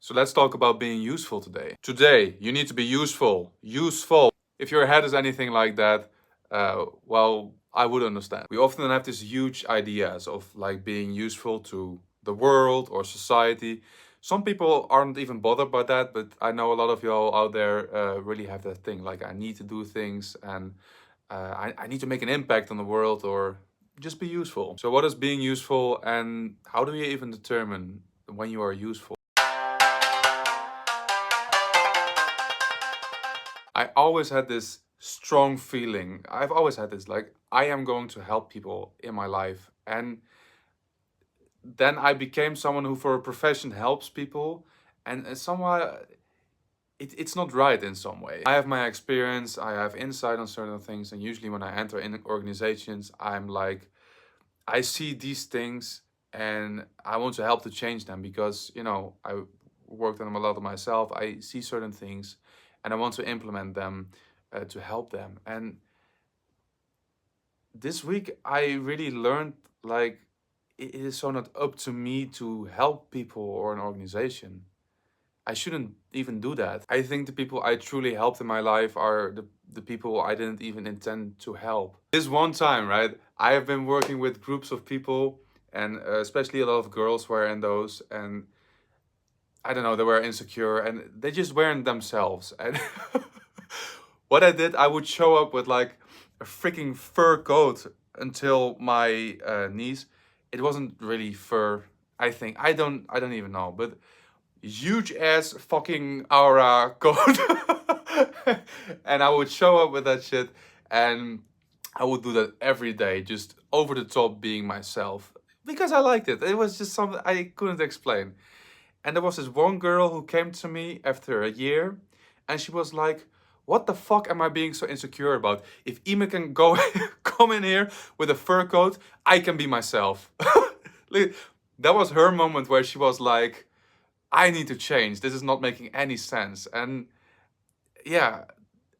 So let's talk about being useful today. Today, you need to be useful. Useful. If your head is anything like that, well, I would understand. We often have these huge ideas of like being useful to the world or society. Some people aren't even bothered by that, but I know a lot of y'all out there really have that thing. Like, I need to do things and I need to make an impact on the world or just be useful. So, what is being useful and how do you even determine when you are useful? I always had this strong feeling. I've always had this like, I am going to help people in my life. And then I became someone who, for a profession, helps people. And somehow it's not right in some way. I have my experience, I have insight on certain things. And usually, when I enter in organizations, I'm like, I see these things and I want to help to change them because, I worked on them a lot of myself. I see certain things and I want to implement them to help them. And this week, I really learned like it is so not up to me to help people or an organization. I shouldn't even do that. I think the people I truly helped in my life are the people I didn't even intend to help. This one time, right? I have been working with groups of people, and especially a lot of girls were in those, and I don't know, they were insecure and they just weren't themselves. And what I did, I would show up with like a freaking fur coat until my knees. It wasn't really fur, I think. I don't even know, but huge ass fucking aura coat. And I would show up with that shit and I would do that every day, just over the top being myself. Because I liked it. It was just something I couldn't explain. And there was this one girl who came to me after a year and she was like, what the fuck am I being so insecure about? If Ime can go come in here with a fur coat, I can be myself. Like, that was her moment where she was like, I need to change. This is not making any sense. And yeah,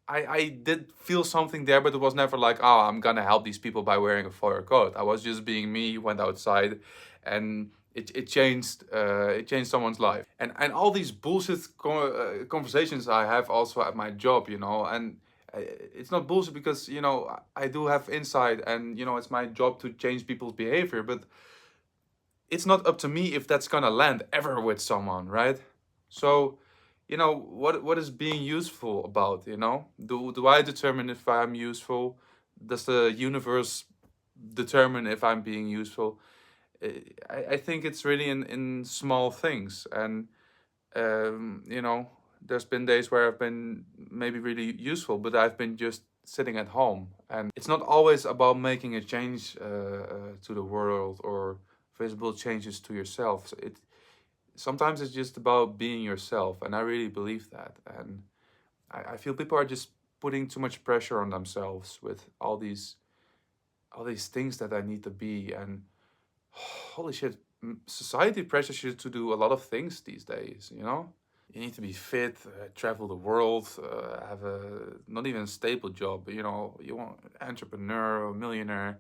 I did feel something there, but it was never like, oh, I'm gonna help these people by wearing a fur coat. I was just being me, went outside, and it changed someone's life. And all these bullshit conversations I have also at my job, and it's not bullshit because I do have insight, and it's my job to change people's behavior, but it's not up to me if that's gonna land ever with someone, right? So, what is being useful about? Do I determine if I'm useful? Does the universe determine if I'm being useful? I think it's really in small things, and there's been days where I've been maybe really useful, but I've been just sitting at home, and it's not always about making a change to the world or visible changes to yourself. So sometimes it's just about being yourself, and I really believe that. And I feel people are just putting too much pressure on themselves with all these things that I need to be. And holy shit, society pressures you to do a lot of things these days. You need to be fit, travel the world, have a not even a stable job, but you want entrepreneur or millionaire,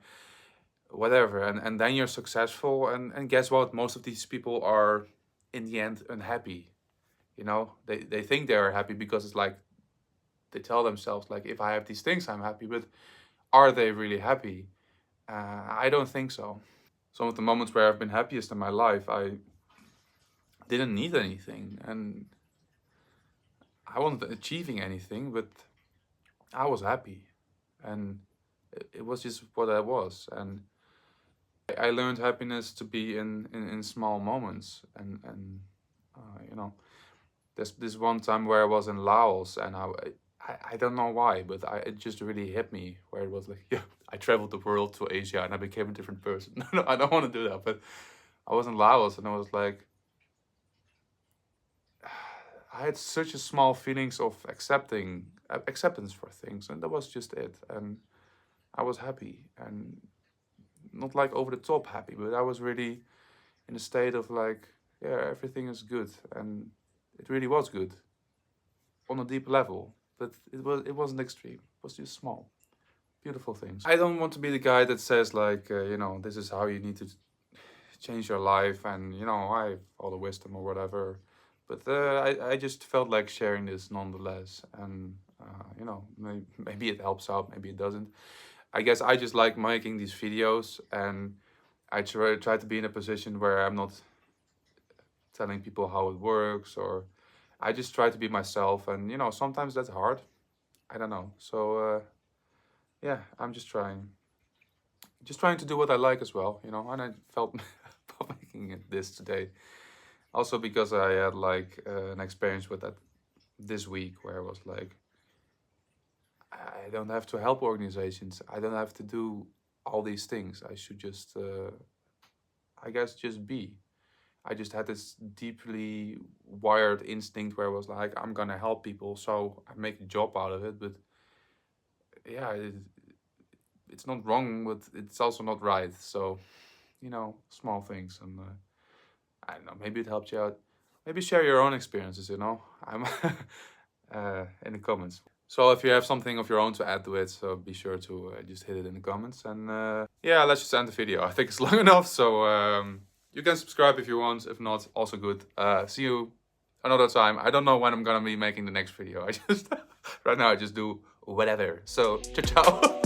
whatever, and then you're successful, and guess what? Most of these people are in the end unhappy. They think they are happy because it's like they tell themselves like, if I have these things, I'm happy, but are they really happy? I don't think so. Some of the moments where I've been happiest in my life, I didn't need anything and I wasn't achieving anything, but I was happy, and it was just what I was. And I learned happiness to be in small moments. And you know, there's this one time where I was in Laos, and I don't know why, but it just really hit me where it was like, yeah, I traveled the world to Asia and I became a different person. No, I don't want to do that, but I was in Laos and I was like, I had such a small feelings of acceptance for things, and that was just it. And I was happy, and not like over the top happy, but I was really in a state of like, yeah, everything is good, and it really was good on a deep level. But it wasn't extreme. It was just small, beautiful things. I don't want to be the guy that says like, this is how you need to change your life, and I have all the wisdom or whatever. But I just felt like sharing this nonetheless, and you know, maybe it helps out, maybe it doesn't. I guess I just like making these videos, and I try to be in a position where I'm not telling people how it works, or I just try to be myself, and you know, sometimes that's hard. I don't know. So yeah, I'm just trying to do what I like as well, you know. And I felt making this today, also because I had like an experience with that this week where I was like, I don't have to help organizations. I don't have to do all these things. I should just, I guess, just be. I just had this deeply wired instinct where I was like, I'm gonna help people, so I make a job out of it. But yeah, it's not wrong, but it's also not right. So, you know, small things, and I don't know. Maybe it helped you out. Maybe share your own experiences. You know, I'm in the comments. So if you have something of your own to add to it, so be sure to just hit it in the comments. And yeah, let's just end the video. I think it's long enough, so you can subscribe if you want. If not, also good. See you another time. I don't know when I'm gonna be making the next video. I just right now I just do whatever. So ciao ciao.